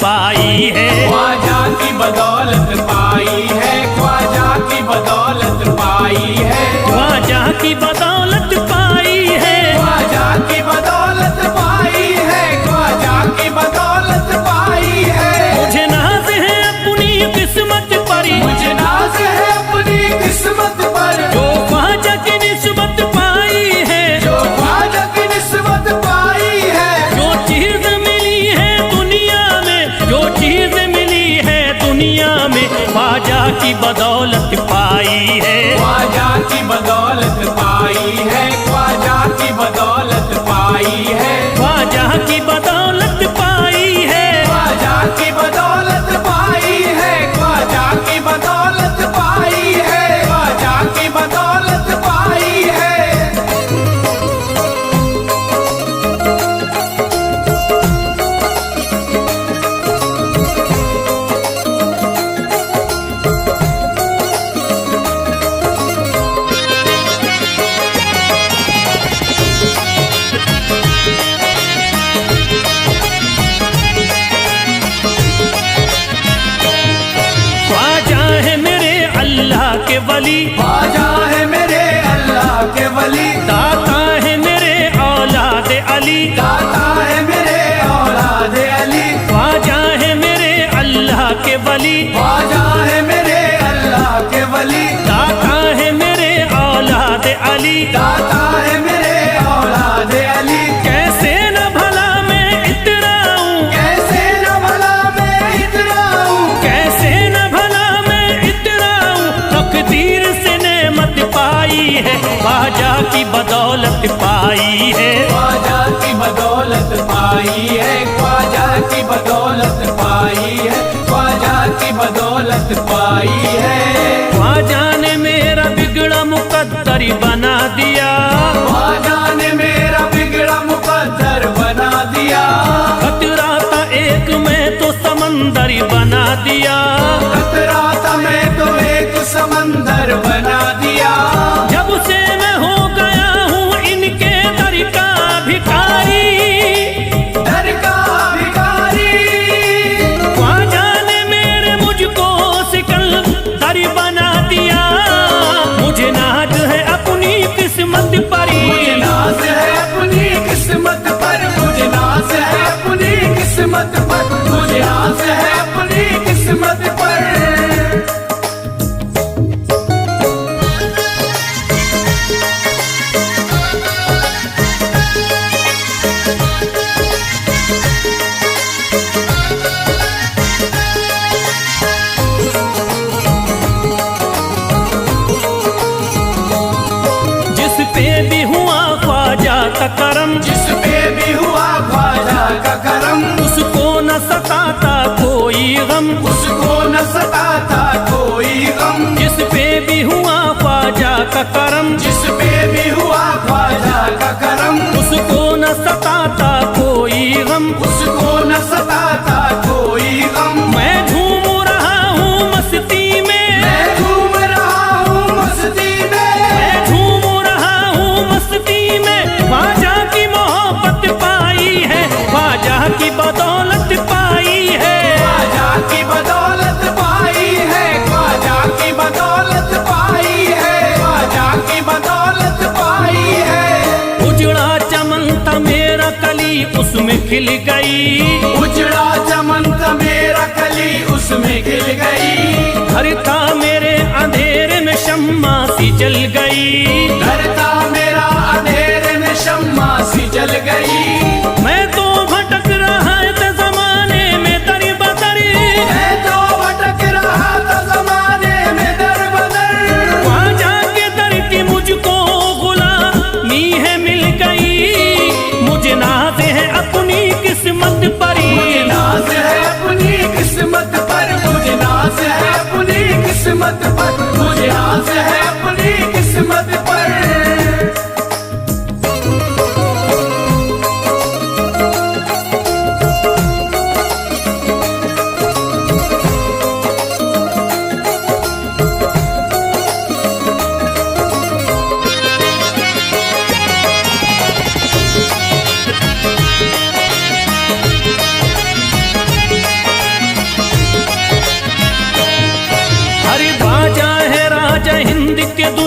पाई है। ख्वाजा की बदौलत पाई है, ख्वाजा की बदौलत पाई है, ख्वाजा की बदौलत पाई है, ख्वाजा की बदौलत पाई है, ख्वाजा की बदौलत पाई है। मुझे नाज है अपनी किस्मत पर, मुझे नाज है अपनी किस्मत पर, जो ख्वाजा की निस्बत पाई है, जो ख्वाजा की निस्बत पाई है। जो चीज मिली है दुनिया में, जो चीज मिली है दुनिया में, ख्वाजा की बदौलत पाई है। ख्वाजा की बदौलत पाई है, ख्वाजा की बदौलत पाई है, ख्वाजा की बदौलत पाई है, ख्वाजा की बदौलत पाई है, ख्वाजा की बदौलत पाई है, ख्वाजा की बदौलत पाई है। ख्वाजा है मेरे अल्लाह के वली, ख्वाजा है मेरे अल्लाह के वली, दाता है मेरे औलाद अली, दाता है मेरे औलाद अली, ख्वाजा है मेरे अल्लाह के वली, ख्वाजा है मेरे अल्लाह के वली, दाता है मेरे औलाद अली। दाता है मेरे औलाद अली। कैसे न भला मैं इतराऊं, कैसे न भला मैं इतराऊं, कैसे न भला मैं इतराऊं, तकदीर से नेमत पाई है, ख्वाजा की बदौलत पाई है। ख्वाजा की बदौलत पाई है, ख्वाजा की बदौलत पाई है, ख्वाजा की बदौलत पाई है। ख्वाजा ने मेरा बिगड़ा मुकद्दर बना दिया, ख्वाजा ने मेरा बिगड़ा मुकद्दर बना दिया, खतरा था एक मैं तो समंदर बना दिया। खतरा था मैं तो एक समंदर बना दिया। जब से मैं हो गया हूँ इनके दर का भिखारी, दर का भिखारी, ख्वाजा ने मेरे मुझको सिकंदर बना दिया। मुझे नाज है अपनी किस्मत पर, मुझे नाज है अपनी किस्मत पर, मुझे नाज है अपनी किस्मत पर, मुझे नाज है अपनी किस्मत पर। जिस पे भी हुआ ख्वाजा का करम, जिस पे भी हुआ ख्वाजा का करम, उसको न सताता कोई गम, उसको न सताता कोई गम। जिस पे भी हुआ ख्वाजा का करम, जिस पे भी हुआ ख्वाजा का करम, उसको न सताता कोई गम। उसको न सताता कोई गम। मैं झूम रहा हूँ मस्ती में, मैं झूम रहा हूँ मस्ती में, मैं झूम रहा हूँ मस्ती में, ख्वाजा की मोहब्बत पाई है, ख्वाजा की बदौलत पाई है। ख्वाजा की बदौलत पाई है, ख्वाजा की बदौलत पाई है, ख्वाजा की बदौलत पाई है। उजड़ा चमन था मेरा कली उसमें खिल गई, उजड़ा चमन था मेरा कली उसमें खिल गई। घर था मेरे अंधेरे में शम्मा सी जल गई, घर था मेरा अंधेरे में शम्मा सी जल गई। मैं तो भटक रहा था जमाने में दर बदर, मैं तो भटक रहा था जमाने में दर बदर। ख्वाजा के दर की मुझको गुलामी है मिल गई। मुझे नाज है अपनी किस्मत पर, मुझे नाज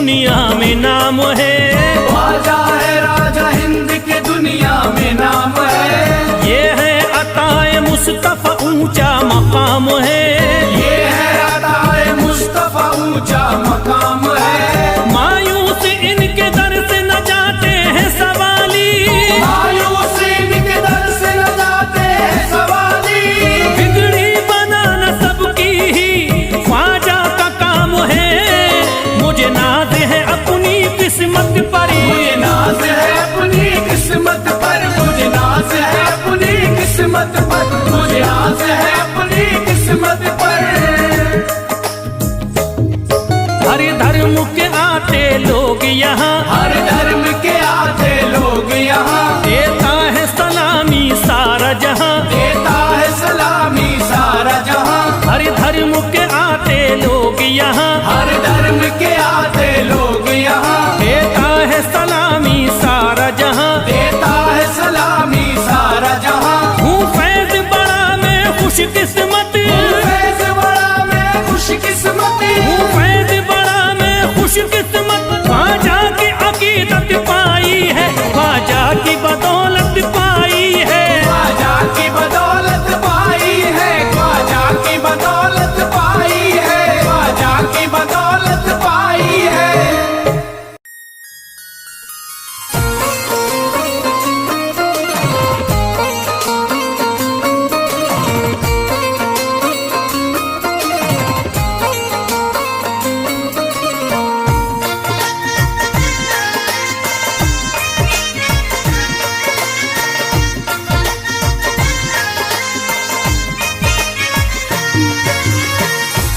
दुनिया में नाम है, ख्वाजा है राजा हिंद के दुनिया में नाम है। ये है अताए मुस्तफा ऊंचा मकाम है, ये है अताए मुस्तफा ऊंचा मकाम है। मायूस इनके दर से न जाते हैं सवाली, मायूस इनके दर से न जाते हैं सवाली। बिगड़ी बनाना सबकी ही ख्वाजा का काम है। मुझे नाज है अपनी किस्मत पर, मुझे नाज है अपनी किस्मत पर, मुझे नाज है अपनी किस्मत पर, मुझे नाज है अपनी किस्मत पर। हर धर्म के आते लोग यहाँ, हर धर्म के आते लोग यहाँ, देता है सलामी सारा जहाँ, देता है सलामी सारा जहाँ। हर धर्म के आते लोग यहाँ, हर धर्म के आते लोग यहाँ, देता है सलामी सारा जहाँ, देता है सलामी सारा जहाँ। हूँ फैज बड़ा मैं खुशकिस्मत, फैज बड़ा मैं खुशकिस्मत, हूँ फैज बड़ा मैं खुशकिस्मत। ख्वाजा की अकीदत पाई है, ख्वाजा की बदौलत पाई है, ख्वाजा की बदौलत पाई है, ख्वाजा की बदौलत पाई है, ख्वाजा की बदौलत पाई है।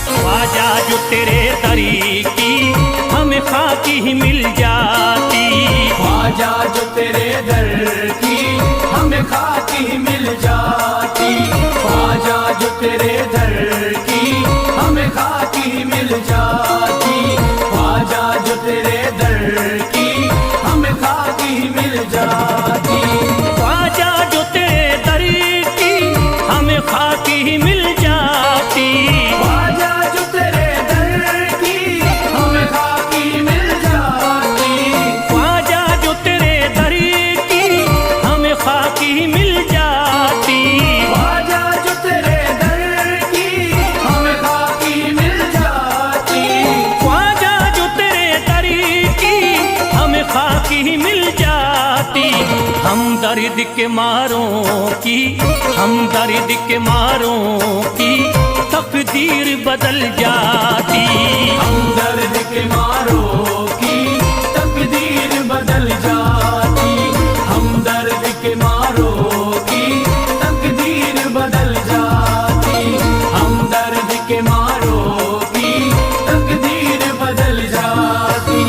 ख्वाजा जो तेरे दरी की हमें खाकी ही मिल जाती, ख्वाजा जो तेरे दर की हमें खाकी मिल जाती, ख्वाजा जो तेरे दर की हमें खाकी मिल जाती, ख्वाजा जो तेरे दर की हमें खाकी मिल जाती। ख्वाजा जो तेरे दरी की हमें खाकी ही मिल जाती, ख्वाजा जो तेरे दर की हमें खाकी मिल जाती, ख्वाजा जो तेरे दरी की हमें खाकी ही मिल जाती, ख्वाजा जो तेरे दर की हमें खाकी मिल जाती, ख्वाजा जो तेरे दरी की हमें खाकी ही मिल जाती। हम दर्द के मारों की, हम दर्द के मारों की तकदीर बदल जाती, हम दर्द के मारों की तकदीर बदल जाती, हम दर्द के मारों की तकदीर बदल जाती, हम दर्द के मारों की तकदीर बदल जाती।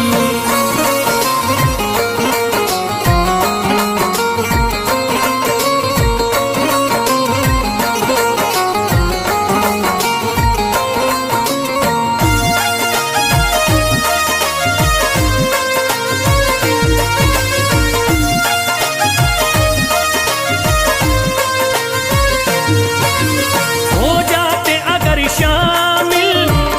हो जाते अगर शामिल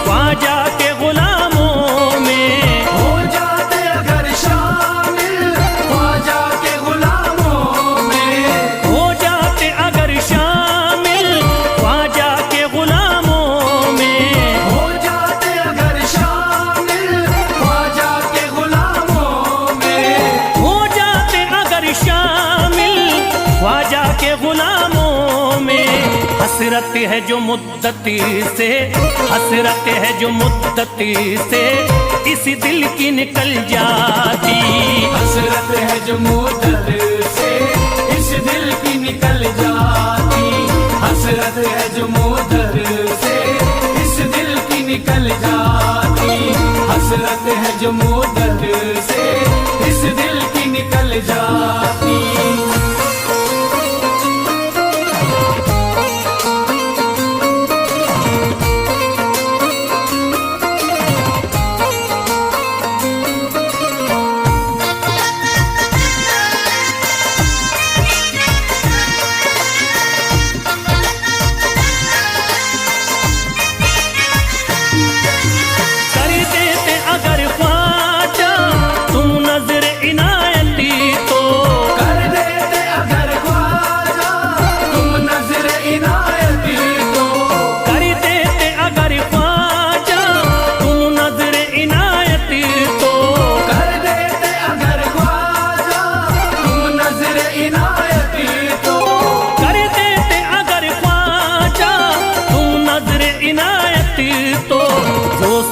ख्वाजा के गुलामों में, हो जाते अगर शामिल ख्वाजा के गुलामों में, हो जाते अगर शामिल ख्वाजा के गुलामों में, हो जाते अगर शामिल ख्वाजा के गुलामों में, हो जाते अगर शामिल ख्वाजा के गुलामों में। हसरत है जो मुद्दती से, हसरत है जो मुद्दती से इस दिल की निकल जाती, हसरत है जो मुद्दत से इस दिल की निकल जाती, हसरत है जो मुद्दत से इस दिल की निकल जाती, हसरत है जो मुद्दत से इस दिल की निकल जाती। कर देते अगर ख्वाजा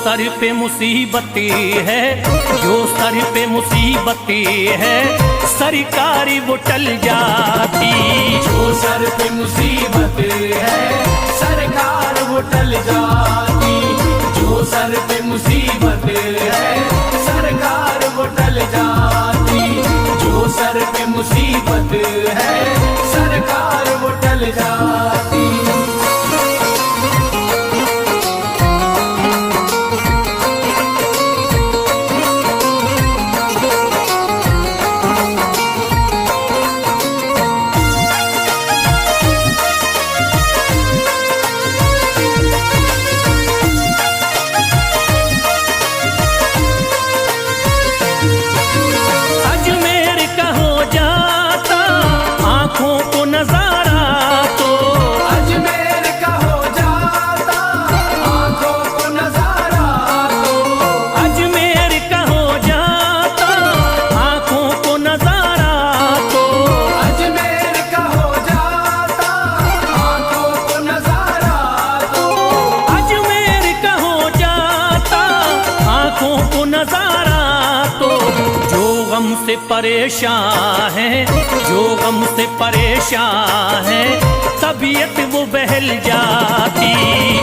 सर पे मुसीबतें है, जो सर पे मुसीबतें है, सरकारी वो टल जाती। जो सर पे मुसीबत है सरकार वो टल जाती। जो सर पे मुसीबत है सरकार वो टल जाती। जो सर पे मुसीबत है सरकार वो टल जाती। से परेशान है, जो गम से परेशान है, तबीयत वो बहल जाती।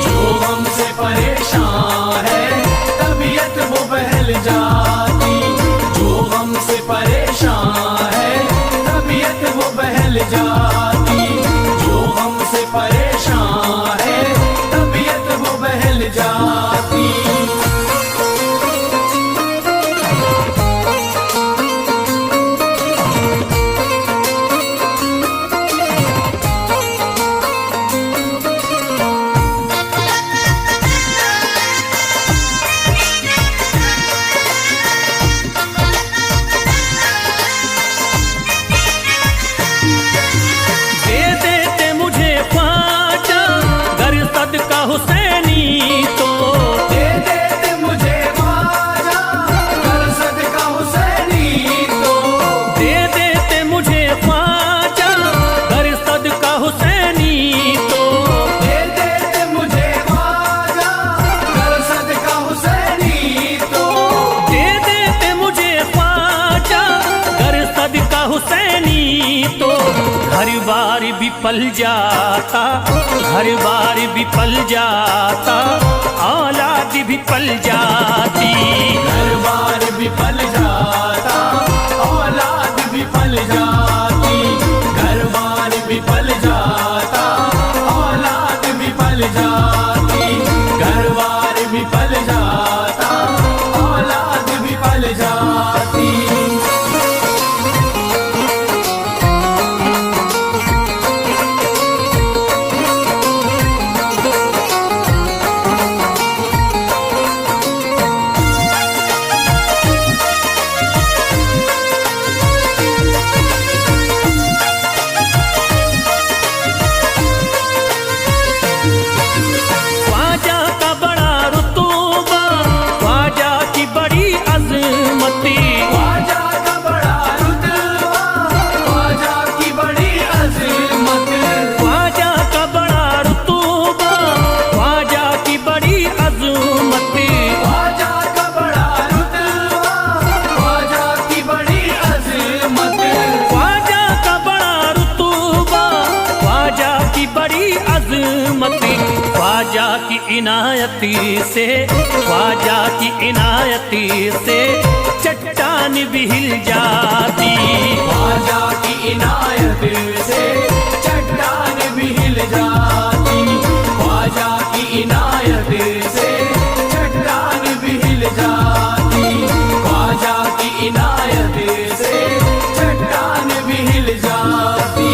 जो गम से परेशान है तबीयत वो बहल जाती। जो गम से परेशान है तबीयत वो बहल जाती। जो गम से परेशान है तबीयत वो बहल जाती। हुसैनी तो दे देते मुझे ख्वाजा कर सदका हुसैनी तो। दे देते मुझे ख्वाजा कर सदका हुसैनी तो। दे देते मुझे ख्वाजा कर सदका हुसैनी तो। दे देते मुझे ख्वाजा कर सदका हुसैनी तो। घर बार भी पल जाता, घर बार भी पल जाता, औलाद भी पल जाती। घर बार भी पल जाता औलाद भी पल जाती। घर बार भी पल जाता औलाद भी पल जाती। घर बार भी पल जाता औलाद भी पल जाती। ख्वाजा की इनायती से, ख्वाजा की इनायती से चट्टान भी हिल जाती। ख्वाजा की इनायत से चट्टान भी हिल जाती। ख्वाजा की इनायत से चट्टान भी हिल जाती। ख्वाजा की इनायत से चट्टान भी हिल जाती।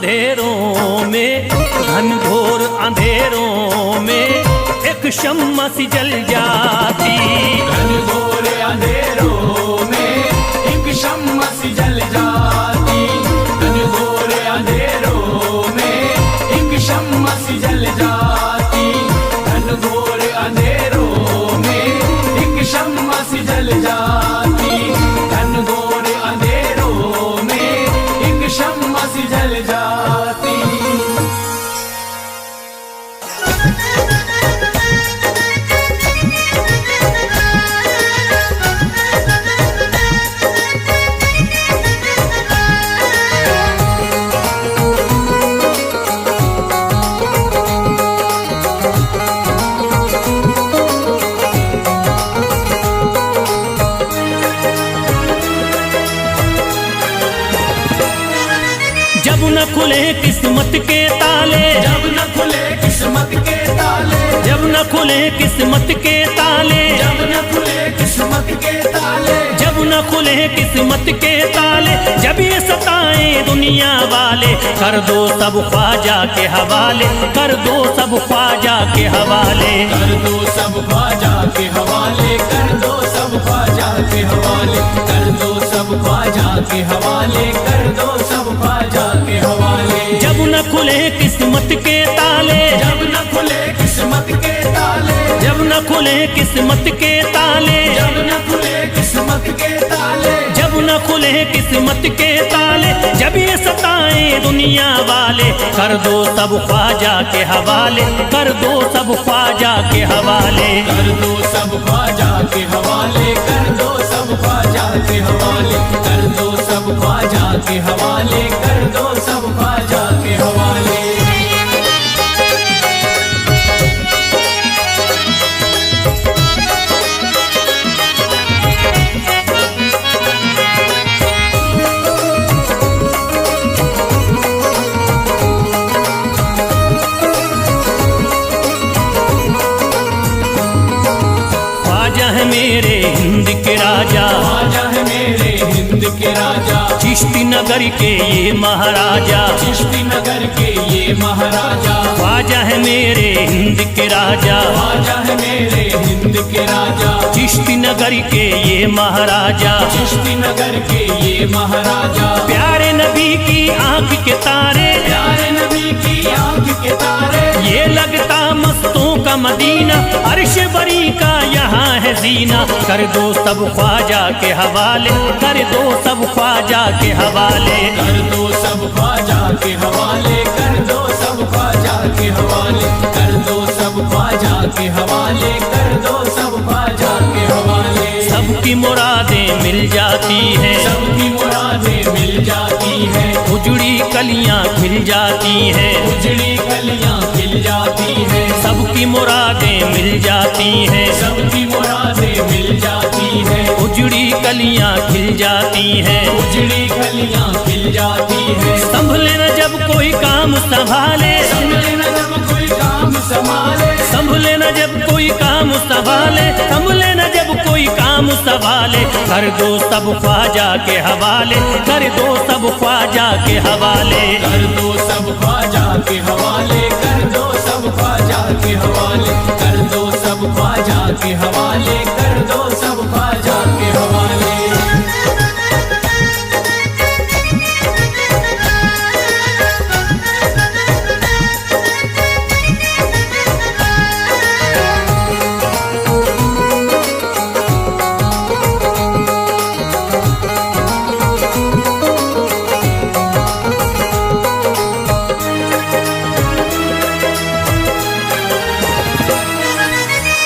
अंधेरों में, घनघोर अंधेरों में एक शम्मा सी जल जाती। घनघोर अंधेरों में एक शम्मा सी जल जाती। घनघोर अंधेरों में एक शम्मा सी जल जाती। घनघोर अंधेरों में एक शम्मा सी जल जाती। घनघोर अंधेरों में एक शम्मा सी जल जाती। जब न खुले किस्मत के ताले, जब न खुले किस्मत के ताले, जब न खुले किस्मत के ताले, जब न खुले किस्मत के ताले, जब न खुले किस्मत के ताले, जब ये सताए दुनिया वाले, कर दो सब ख्वाजा के हवाले, कर दो सब ख्वाजा के हवाले। कर दो सब ख्वाजा के हवाले, कर दो सब ख्वाजा के हवाले, कर दो सब ख्वाजा के हवाले, कर दो सब ख्वाजा के हवाले। जब न खुले किस्मत के ताले, जब न खुले किस्मत के ताले, जब न खुले किस्मत के ताले, जब न खुले किस्मत के ताले, जब न खुले किस्मत के ताले, जब ये सताए दुनिया वाले, कर दो सब ख्वाजा के हवाले, कर दो सब ख्वाजा के हवाले। कर दो सब ख्वाजा के हवाले, कर दो सब ख्वाजा के हवाले, कर दो सब ख्वाजा के हवाले, कर दो सब ख्वाजा के हवाले। ख्वाजा है मेरे हिंद के राजा, ख्वाजा है मेरे हिंद के राजा, चिश्ती नगर के ये महाराजा, चिश्ती नगर के ये महाराजा। ख्वाजा है मेरे हिंद के राजा, ख्वाजा है मेरे हिंद के राजा, चिश्ती नगर के ये महाराजा। चिश्ती नगर के ये महाराजा। प्यारे नबी की आंख के तारे, प्यारे नबी की आंख के तारे, ये लगता मस्तों का मदीना, अर्श बरी का यहाँ है जीना। कर दो सब ख्वाजा के हवाले, कर दो सब ख्वाजा के हवाले। कर दो सब ख्वाजा के हवाले, कर दो सब ख्वाजा के हवाले, कर दो सब ख्वाजा के हवाले, कर दो सब ख्वाजा के हवाले। सबकी मुरादें मिल जाती हैं, सबकी मुरादें मिल जाती हैं, उजड़ी कलियां खिल जाती हैं, उजड़ी कलियां खिल जाती हैं। सबकी मुरादें मिल जाती हैं, सबकी मुरादें मिल जाती हैं, उजड़ी कलियां खिल जाती हैं। उजड़ी कलियां खिल जाती हैं। संभले न जब कोई काम संभाले, संभले न जब कोई काम संभाले, संभले न जब कोई काम संभाले, संभले न जब कोई काम संभाले। कर दो सब ख्वाजा के हवाले, कर दो सब ख्वाजा के हवाले। कर दो सब ख्वाजा के हवाले, कर दो सब ख्वाजा के हवाले, कर दो सब ख्वाजा के हवाले, कर दो सब ख्वाजा के हवाले।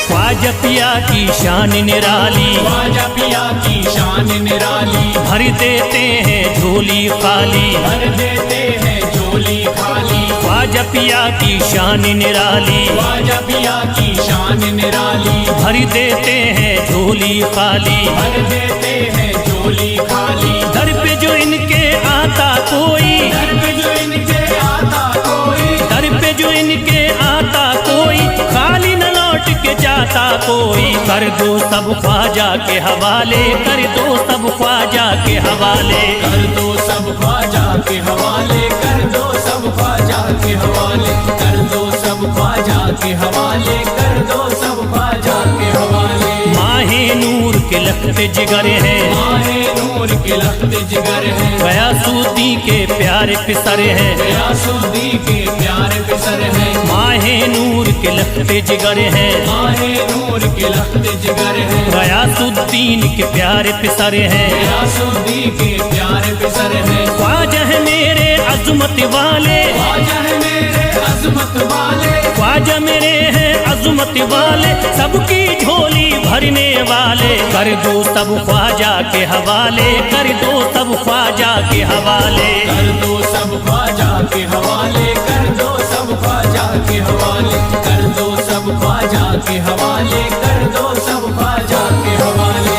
ख्वाजा पिया की शान निराली, ख्वाजा पिया की शान निराली, भर देते हैं झोली खाली, भर देते हैं झोली खाली। ख्वाजा पिया की शान निराली, ख्वाजा पिया की शान निराली, भर देते हैं झोली खाली, भर देते हैं झोली खाली। दर पे जो इनके आता कोई, दर पे जो इनके आता कोई, दर पे जो इनके आता कोई, खाली न लौट के जाता कोई, कर दो सब ख्वाजा के हवाले, कर दो सब ख्वाजा के हवाले। कर दो सब ख्वाजा के हवाले, कर दो सब ख्वाजा के हवाले, कर दो सब ख्वाजा के हवाले, कर दो सब ख्वाजा के हवाले। माहे नूर के लखते जिगर है, माहे नूर के लखते जिगर है, गयासुद्दीन के प्यारे पिसर है, गयासुद्दीन के प्यारे पिसर है। माहे नूर के लखते जिगर है, माहे नूर के लखते जिगर है, गयासुद्दीन के प्यारे पिसर है, गयासुद्दीन के प्यारे पिसर है। ख्वाजा है मेरे अज़मत वाले, ख्वाजा है मेरे अज़मत वाले, ख्वाजा मेरे हैं अज़मत वाले, सबकी झोली भरने वाले। कर दो सब ख्वाजा के हवाले, कर दो सब ख्वाजा के हवाले। कर दो सब ख्वाजा के हवाले, कर दो सब ख्वाजा के हवाले, कर दो सब ख्वाजा के हवाले, कर दो सब ख्वाजा के हवाले।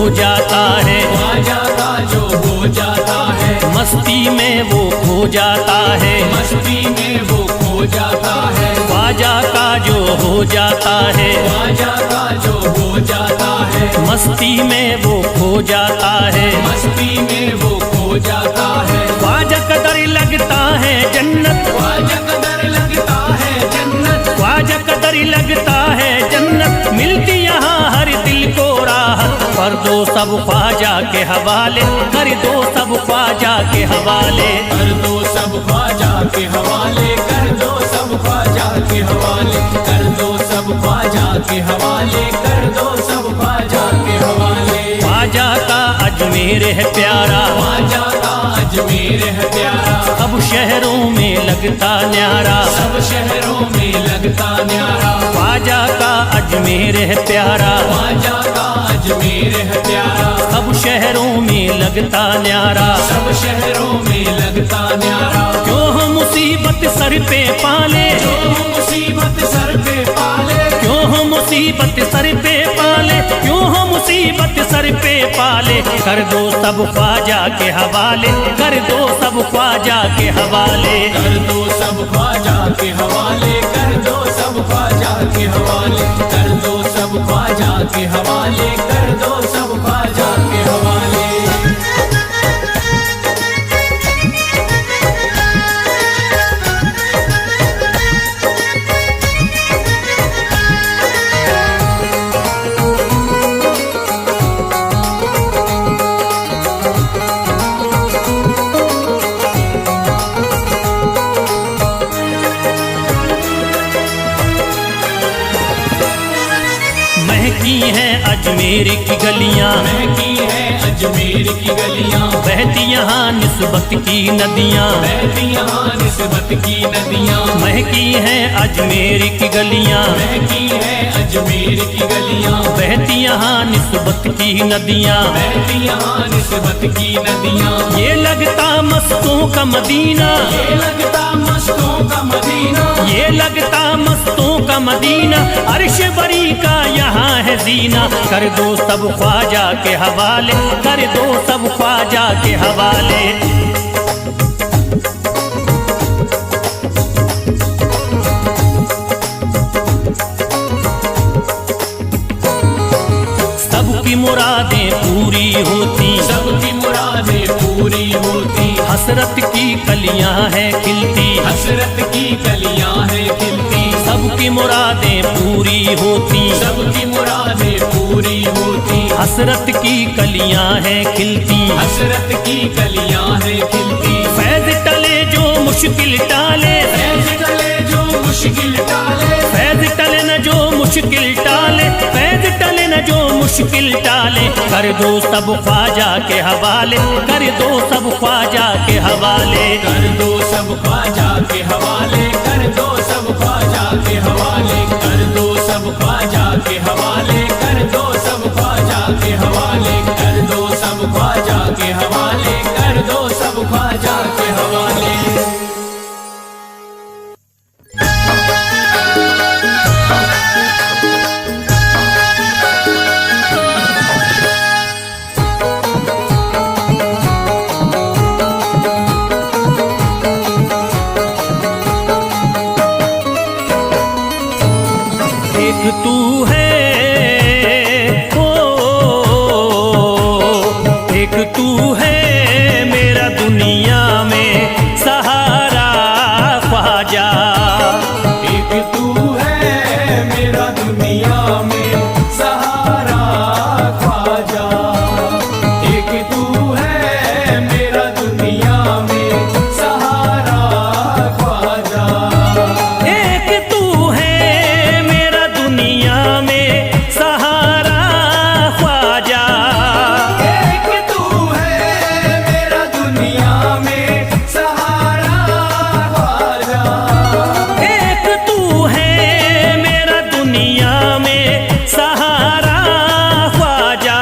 जाता है ख्वाजा का जो हो जाता है, मस्ती में वो खो जाता है, मस्ती में वो खो जाता है। ख्वाजा का जो हो जाता है, ख्वाजा का जो हो जाता है, मस्ती में वो खो जाता है, मस्ती में वो खो जाता है। ख्वाजा कदर लगता है जन्नत, ख्वाजा कदर लगता है जन्नत, ख्वाजा कदर लगता है जन्नत, मिलती यहाँ हर दिल को राहत। कर दो सब ख्वाजा के हवाले, कर दो सब ख्वाजा के हवाले। कर दो सब ख्वाजा के हवाले, कर दो सब ख्वाजा के हवाले, कर दो सब ख्वाजा के हवाले, कर दो सब ख्वाजा के हवाले। ख्वाजा का अजमेर है प्यारा, ख्वाजा का अजमेर है प्यारा, सब शहरों में लगता न्यारा, सब शहरों में लगता न्यारा। ख्वाजा का अजमेर है प्यारा, ख्वाजा का अजमेर है प्यारा, सब शहरों में लगता न्यारा, सब शहरों में लगता न्यारा। क्यों हम मुसीबत सर पे पाले, जो मुसीबत सर पे पाले, क्यों हम मुसीबत सर पे पाले, क्यों हम मुसीबत सर पे पाले। कर दो सब ख्वाजा के हवाले, कर दो सब ख्वाजा के हवाले। कर दो सब ख्वाजा के हवाले, कर दो सब ख्वाजा के हवाले, कर दो सब ख्वाजा के हवाले, कर दो सब ख्वाजा के हवाले। महकी हैं अजमेर की गलियां, महकी है अजमेर की गलियां, बहती यहाँ निस्बत की नदियाँ, बहती यहाँ निस्बत की नदियां। महकी हैं अजमेर की गलियां, महकी है अजमेर की गलियां, बहती यहाँ निस्बत की नदियाँ, बहती यहाँ निस्बत की नदियां। ये लगता मस्तों का मदीना, ये लगता मस्तों का मदीना, ये लगता मस्तों का मदीना, अर्श बरी का यहाँ है जीना। कर दो सब ख्वाजा के हवाले, कर दो सब ख्वाजा के हवाले। सबकी मुरादें पूरी होती, सबकी मुरादें पूरी होती, हसरत की कलियां हैं खिलती, हसरत की कलियां हैं खिलती। सबकी मुरादें पूरी होती, सबकी मुरादें पूरी होती, हसरत की कलियां हैं खिलती, हसरत की कलियां हैं खिलती। फैज टले जो मुश्किल टाले, फैज टले जो मुश्किल टाले, फैज टले न जो मुश्किल टाले, फैज टले न जो मुश्किल टाले। कर दो सब ख्वाजा के हवाले, कर दो सब ख्वाजा के हवाले। कर दो सब ख्वाजा के हवाले, कर दो सब ख्वाजा के हवाले, कर दो सब ख्वाजा के हवाले, कर दो सब ख्वाजा के हवाले, कर दो सब ख्वाजा के हवाले, कर दो सब ख्वाजा के एक तू है, ओ एक तू है मेरा दुनिया में सहारा ख्वाजा। एक तू है मेरा दुनिया में सहारा ख्वाजा। एक तू है मेरा दुनिया में सहारा ख्वाजा। एक तू है मेरा दुनिया में सहारा ख्वाजा। एक तू है मेरा दुनिया में सहारा ख्वाजा। एक तू है मेरा दुनिया में सहारा ख्वाजा।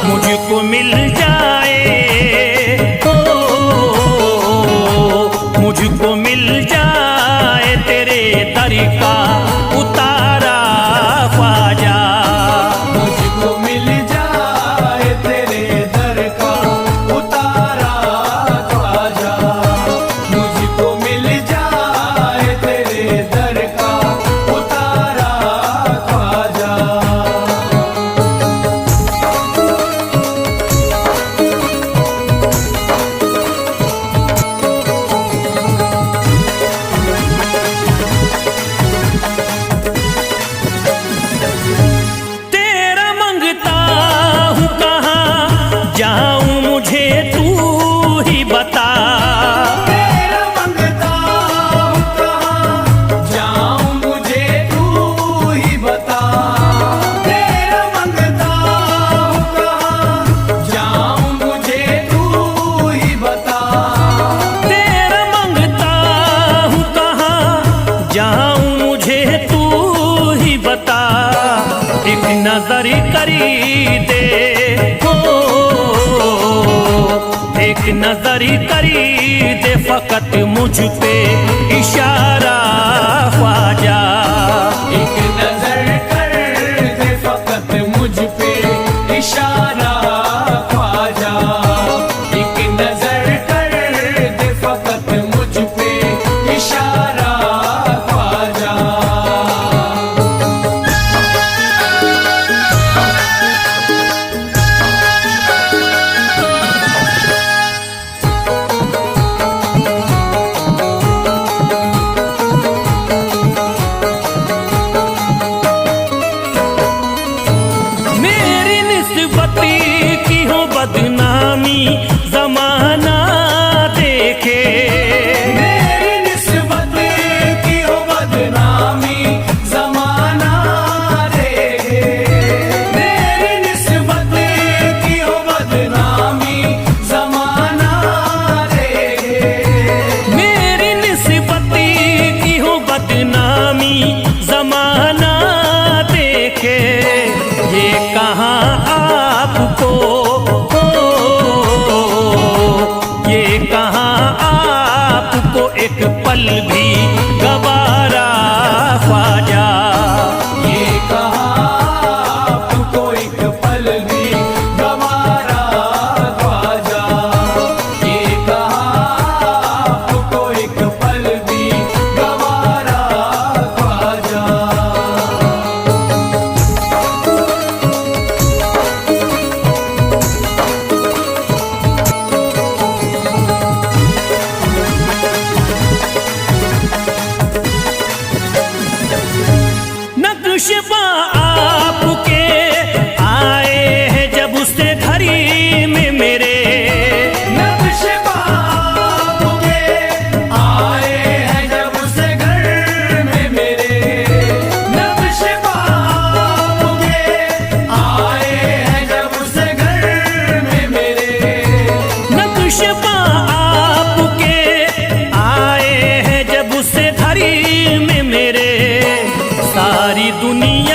मुझको मिल जाए, ओ मुझको मिल जाए तेरे दर का उतारा ख्वाजा। मुझको मिल जाए तेरे दर का उतारा ख्वाजा। मुझको मिल जाए तेरे दर का उतारा ख्वाजा। तेरा मंगता हूँ कहाँ जाऊँ मुझे तू ही बता। तेरा मंगता हूँ कहाँ जाऊँ मुझे तू ही बता। तेरा मंगता हूँ कहाँ जाऊँ मुझे तू ही बता। तेरा मंगता हूँ कहाँ जाऊँ मुझे तू ही बता। एक नजर करी दे, हो एक नजर करी दे फकत मुझ पे इशारा ख्वाजा। एक नजर कर दे फकत मुझ पे इशारा ख्वाजा। एक नजर कर दे फकत मुझ पे इशारा ख्वाजा। मेरी निस्बती की हो बदनामी जमाना देखे। मेरी निस्बत की हो बदनामी जमाना देखे। मेरी निस्बत की हो बदनामी जमाना देखे। मेरी निस्बती की हो बदनामी जमाना देखे। ये कहाँ आपको, ये कहाँ आपको एक पल भी गवारा ख्वाजा। ये कहाँ आपको एक पल भी गवारा ख्वाजा। ये कहाँ आपको एक पल भी गवारा ख्वाजा। नक्शबा आपके आए हैं जब से घड़ी में मेरे। नक्शबा आपके आए हैं जब से घर में मेरे। नक्शबा आपके आए हैं जब से घर में मेरे। नक्शबा आपके आए हैं जब से घड़ी में मेरे। सारी दुनिया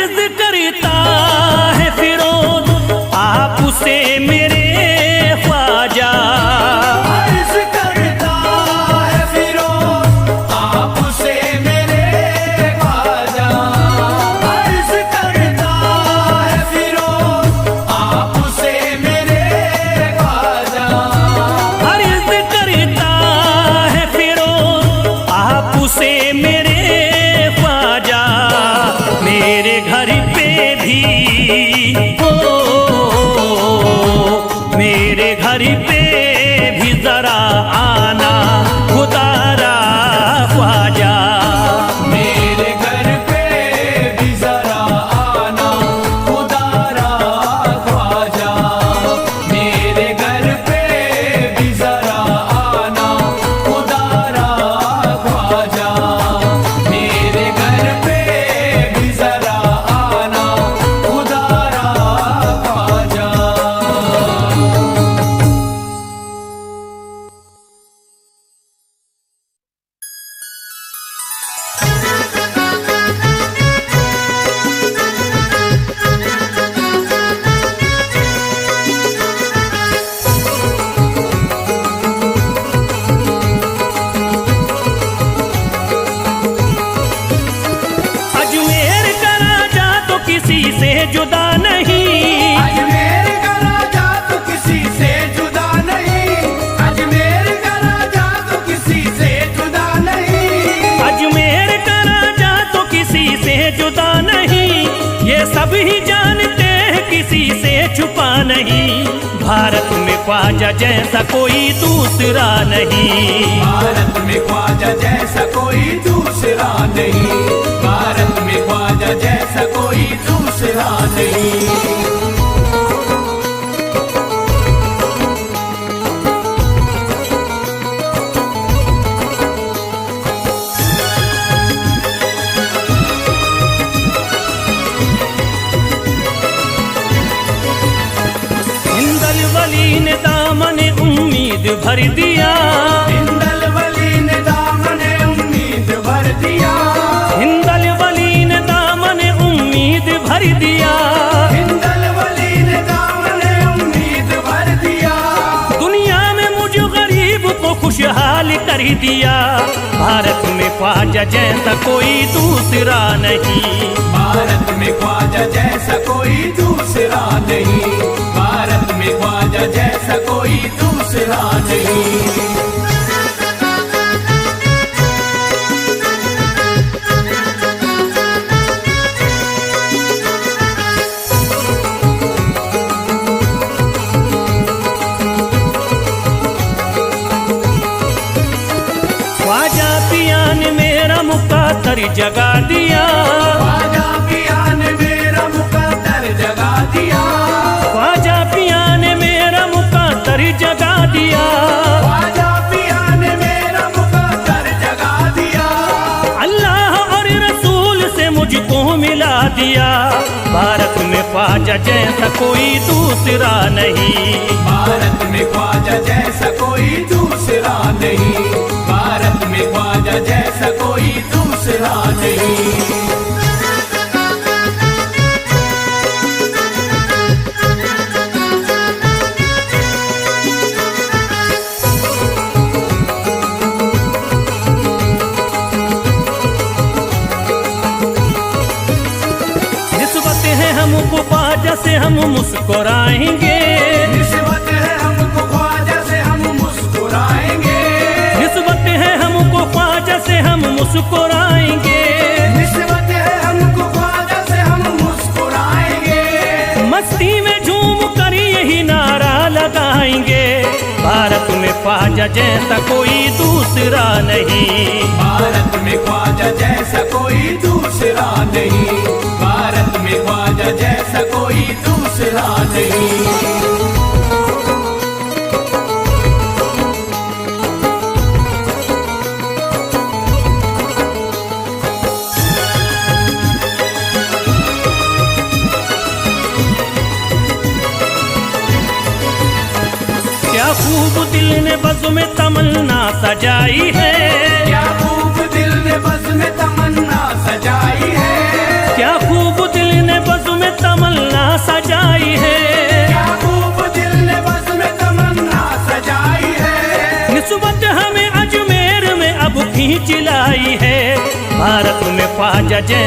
अर्ज करता है फिरोज आपसे मेरे ख्वाजा, अर्ज करता है फिरोज आपसे मेरे ख्वाजा, अर्ज करता है फिरोज आपसे मेरे ख्वाजा, अर्ज करता है फिरोज आपसे मेरे ख्वाजा, मेरे घर पे भी मेरे घर पे भी जरा आना खुदारा ख्वाजा, मेरे घर पे भी जरा आना खुदारा ख्वाजा, मेरे घर पे भी जरा आना खुदारा ख्वाजा, मेरे घर पे भी जरा आना खुदारा ख्वाजा। अजमेर का राजा तो किसी से जुदा नहीं, अजमेर का राजा तो किसी से जुदा नहीं, अजमेर का राजा तो किसी से जुदा नहीं, अजमेर का राजा तो किसी से जुदा नहीं, ये सब ही जानते हैं किसी से छुपा नहीं, भारत में ख्वाजा जैसा कोई दूसरा नहीं, भारत में ख्वाजा जैसा कोई दूसरा नहीं, भारत में ख्वाजा जैसा कोई दूसरा नहीं। हिंदल वली ने दामन उम्मीद भर दिया, हिंदल वली ने दामन उम्मीद भर दिया, हिंदल वली ने दामन उम्मीद भर दिया, हिंदल वली ने दामन उम्मीद भर दिया, दुनिया में मुझ गरीब को खुशहाल कर दिया, भारत में ख्वाजा जैसा कोई दूसरा नहीं, भारत में ख्वाजा जैसा कोई दूसरा नहीं, भारत में ख्वाजा जैसा कोई दूसरा नहीं। ख्वाजा पिया ने मेरा मुकद्दर जगा दिया, ख्वाजा पिया ने मेरा मुकद्दर जगा दिया, ख्वाजा पिया ने मेरा मुकद्दर जगा दिया, ख्वाजा पिया ने मेरा मुकद्दर जगा दिया, अल्लाह और रसूल से मुझको मिला दिया, भारत में ख्वाजा जैसा कोई दूसरा नहीं, भारत में ख्वाजा जैसा कोई दूसरा नहीं, भारत में ख्वाजा जैसा कोई दूसरा नहीं। निस्बत है हमको ख्वाजा से हम मुस्कुराएंगे, निस्बत है हमको ख्वाजा से हम मुस्कुराएंगे, निस्बत है हमको ख्वाजा से हम मुस्कुराएंगे, निस्बत है हमको ख्वाजा से हम मुस्कुराएंगे, मस्ती में झूम कर यही नारा लगाएंगे, भारत में ख्वाजा जैसा कोई दूसरा नहीं, भारत में ख्वाजा जैसा कोई दूसरा नहीं, भारत में ख्वाजा जैसा कोई दूसरा नहीं। क्या खूब दिल ने बज़्म में तमन्ना सजाई है, क्या खूब दिल ने बज़्म में तमन्ना सजाई है, क्या खूब दिल सजाई है, क्या खूब दिल ने बस में तमन्ना सजाई है। निस्बत हमें अजमेर में अब खींच लाई है, भारत में ख्वाजा